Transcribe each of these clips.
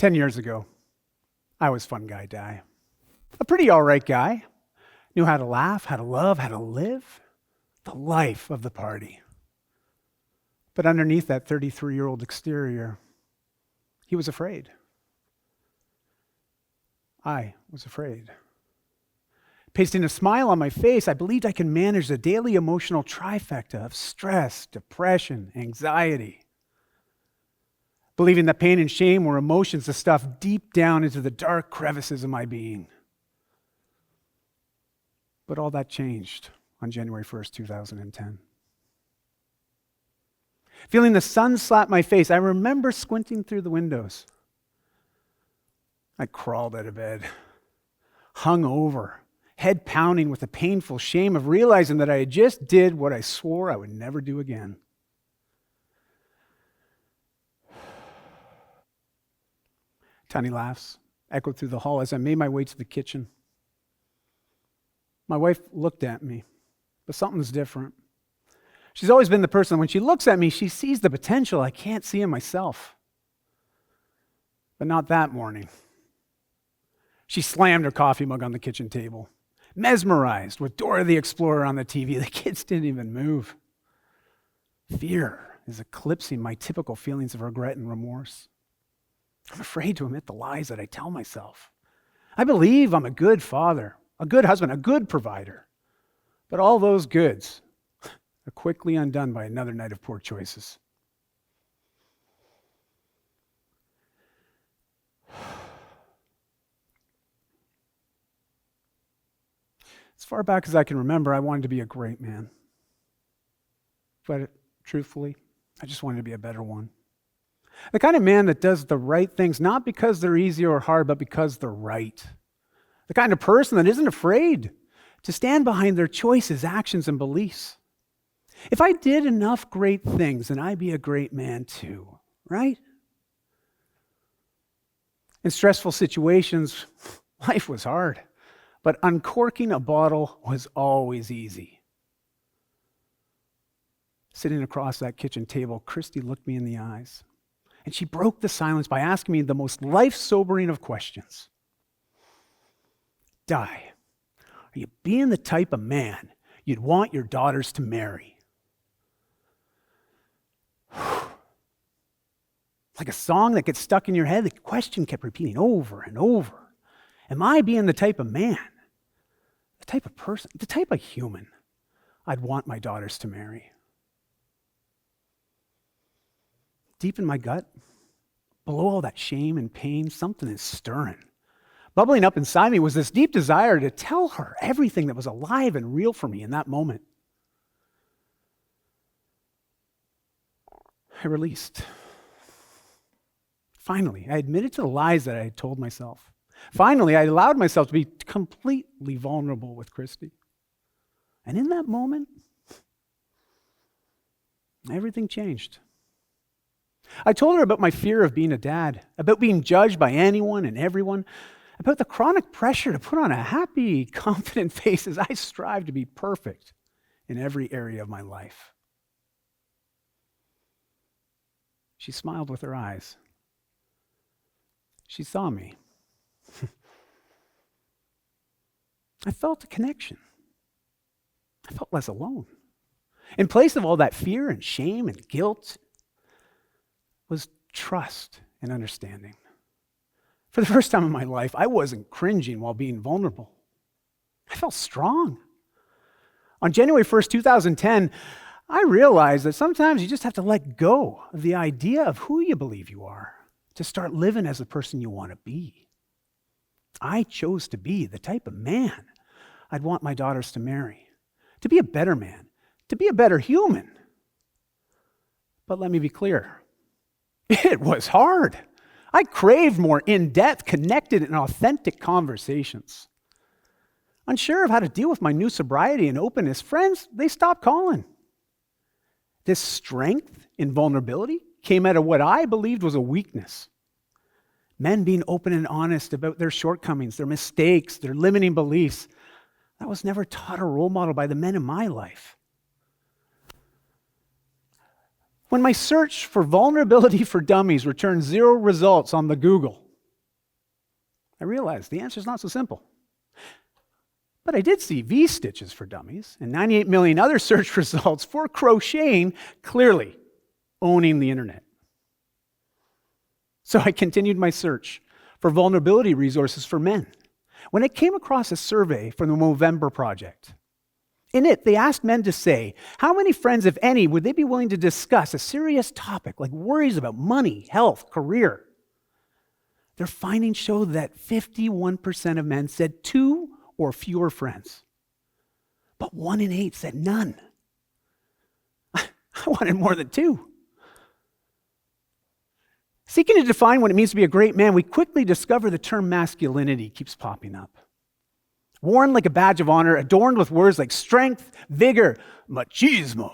10 years ago, I was fun guy Dai. A pretty all right guy. Knew how to laugh, how to love, how to live. The life of the party. But underneath that 33-year-old exterior, he was afraid. I was afraid. Pasting a smile on my face, I believed I could manage the daily emotional trifecta of stress, depression, anxiety. Believing that pain and shame were emotions, the stuff deep down into the dark crevices of my being. But all that changed on January 1st, 2010. Feeling the sun slap my face, I remember squinting through the windows. I crawled out of bed, hung over, head pounding with the painful shame of realizing that I had just did what I swore I would never do again. Tiny laughs echoed through the hall as I made my way to the kitchen. My wife looked at me, but something's different. She's always been the person, when she looks at me, she sees the potential I can't see in myself. But not that morning. She slammed her coffee mug on the kitchen table, mesmerized with Dora the Explorer on the TV. The kids didn't even move. Fear is eclipsing my typical feelings of regret and remorse. I'm afraid to admit the lies that I tell myself. I believe I'm a good father, a good husband, a good provider. But all those goods are quickly undone by another night of poor choices. As far back as I can remember, I wanted to be a great man. But truthfully, I just wanted to be a better one. The kind of man that does the right things, not because they're easy or hard, but because they're right. The kind of person that isn't afraid to stand behind their choices, actions, and beliefs. If I did enough great things, then I'd be a great man too, right? In stressful situations, life was hard, but uncorking a bottle was always easy. Sitting across that kitchen table, Christy looked me in the eyes, and she broke the silence by asking me the most life-sobering of questions. Dai, are you being the type of man you'd want your daughters to marry? Like a song that gets stuck in your head, the question kept repeating over and over. Am I being the type of man, the type of person, the type of human I'd want my daughters to marry? Deep in my gut, below all that shame and pain, something is stirring. Bubbling up inside me was this deep desire to tell her everything that was alive and real for me in that moment. I released. Finally, I admitted to the lies that I had told myself. Finally, I allowed myself to be completely vulnerable with Christy. And in that moment, everything changed. I told her about my fear of being a dad, about being judged by anyone and everyone, about the chronic pressure to put on a happy, confident face as I strive to be perfect in every area of my life. She smiled with her eyes. She saw me. I felt a connection. I felt less alone. In place of all that fear and shame and guilt was trust and understanding. For the first time in my life, I wasn't cringing while being vulnerable. I felt strong. On January 1st, 2010, I realized that sometimes you just have to let go of the idea of who you believe you are to start living as the person you want to be. I chose to be the type of man I'd want my daughters to marry, to be a better man, to be a better human. But let me be clear, it was hard. I craved more in-depth, connected, and authentic conversations. Unsure of how to deal with my new sobriety and openness, friends, they stopped calling. This strength in vulnerability came out of what I believed was a weakness. Men being open and honest about their shortcomings, their mistakes, their limiting beliefs. That was never taught or role modeled by the men in my life. When my search for vulnerability for dummies returned 0 results on the Google, I realized the answer is not so simple. But I did see V-stitches for dummies and 98 million other search results for crocheting, clearly owning the internet. So I continued my search for vulnerability resources for men when I came across a survey from the Movember Project. In it, they asked men to say how many friends, if any, would they be willing to discuss a serious topic like worries about money, health, career. Their findings showed that 51% of men said 2 or fewer friends, but 1 in 8 said none. I wanted more than 2. Seeking to define what it means to be a great man, we quickly discover the term masculinity keeps popping up. Worn like a badge of honor, adorned with words like strength, vigor, machismo.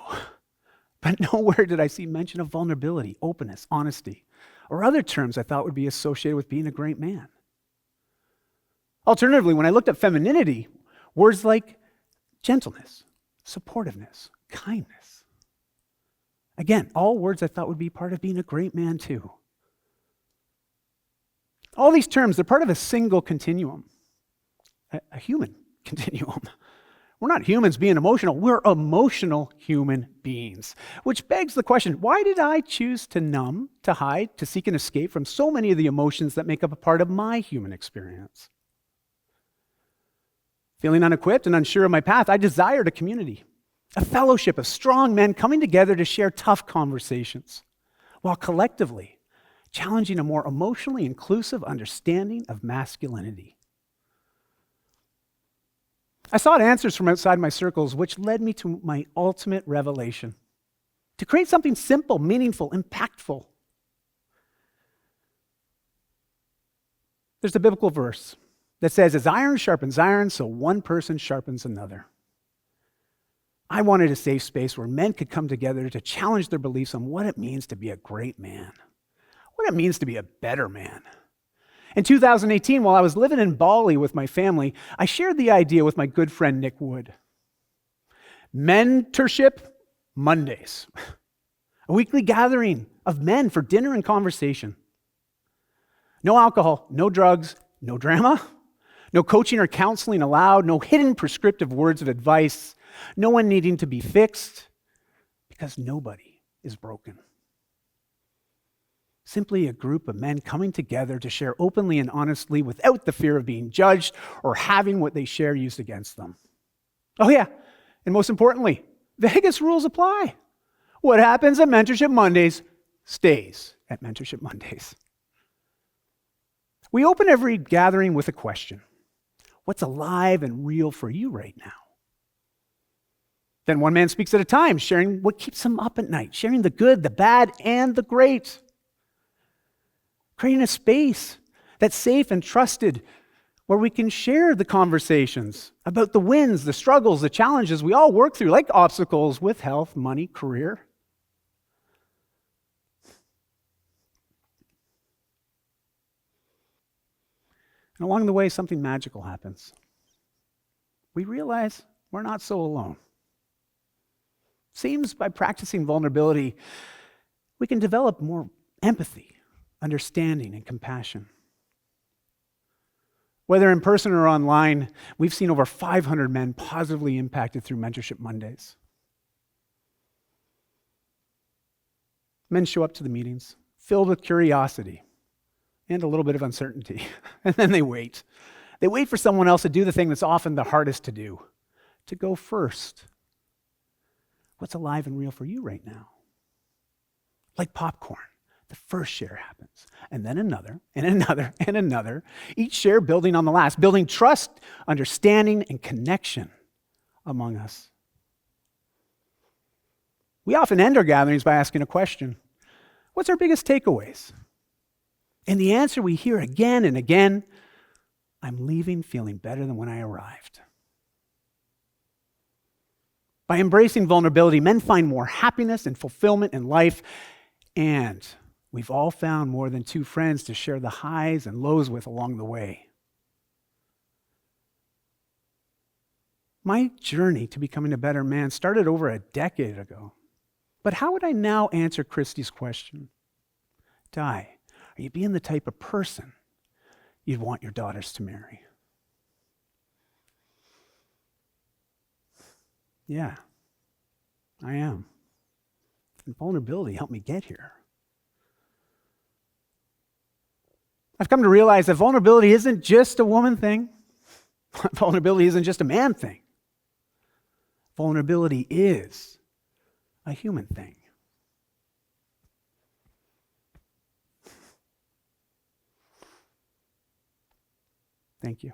But nowhere did I see mention of vulnerability, openness, honesty, or other terms I thought would be associated with being a great man. Alternatively, when I looked at femininity, words like gentleness, supportiveness, kindness. Again, all words I thought would be part of being a great man too. All these terms, they're part of a single continuum, a human continuum. We're not humans being emotional, we're emotional human beings. Which begs the question, why did I choose to numb, to hide, to seek an escape from so many of the emotions that make up a part of my human experience? Feeling unequipped and unsure of my path, I desired a community, a fellowship of strong men coming together to share tough conversations, while collectively challenging a more emotionally inclusive understanding of masculinity. I sought answers from outside my circles, which led me to my ultimate revelation: to create something simple, meaningful, impactful. There's a biblical verse that says, as iron sharpens iron, so one person sharpens another. I wanted a safe space where men could come together to challenge their beliefs on what it means to be a great man, what it means to be a better man. In 2018, while I was living in Bali with my family, I shared the idea with my good friend Nick Wood. Mentorship Mondays, a weekly gathering of men for dinner and conversation. No alcohol, no drugs, no drama, no coaching or counseling allowed, no hidden prescriptive words of advice, no one needing to be fixed, because nobody is broken. Simply a group of men coming together to share openly and honestly without the fear of being judged or having what they share used against them. Oh yeah, and most importantly, Vegas rules apply. What happens at Mentorship Mondays stays at Mentorship Mondays. We open every gathering with a question. What's alive and real for you right now? Then one man speaks at a time, sharing what keeps him up at night, sharing the good, the bad, and the great. Creating a space that's safe and trusted where we can share the conversations about the wins, the struggles, the challenges we all work through, like obstacles with health, money, career. And along the way, something magical happens. We realize we're not so alone. Seems by practicing vulnerability, we can develop more empathy, understanding, and compassion. Whether in person or online, we've seen over 500 men positively impacted through Mentorship Mondays. Men show up to the meetings filled with curiosity and a little bit of uncertainty, and then they wait. They wait for someone else to do the thing that's often the hardest to do, to go first. What's alive and real for you right now? Like popcorn. The first share happens, and then another, and another, and another, each share building on the last, building trust, understanding, and connection among us. We often end our gatherings by asking a question: what's our biggest takeaways? And the answer we hear again and again: I'm leaving feeling better than when I arrived. By embracing vulnerability, men find more happiness and fulfillment in life, and we've all found more than 2 friends to share the highs and lows with along the way. My journey to becoming a better man started over a decade ago. But how would I now answer Christy's question? Dai, are you being the type of person you'd want your daughters to marry. Yeah, I am. And vulnerability helped me get here. I've come to realize that vulnerability isn't just a woman thing. Vulnerability isn't just a man thing. Vulnerability is a human thing. Thank you.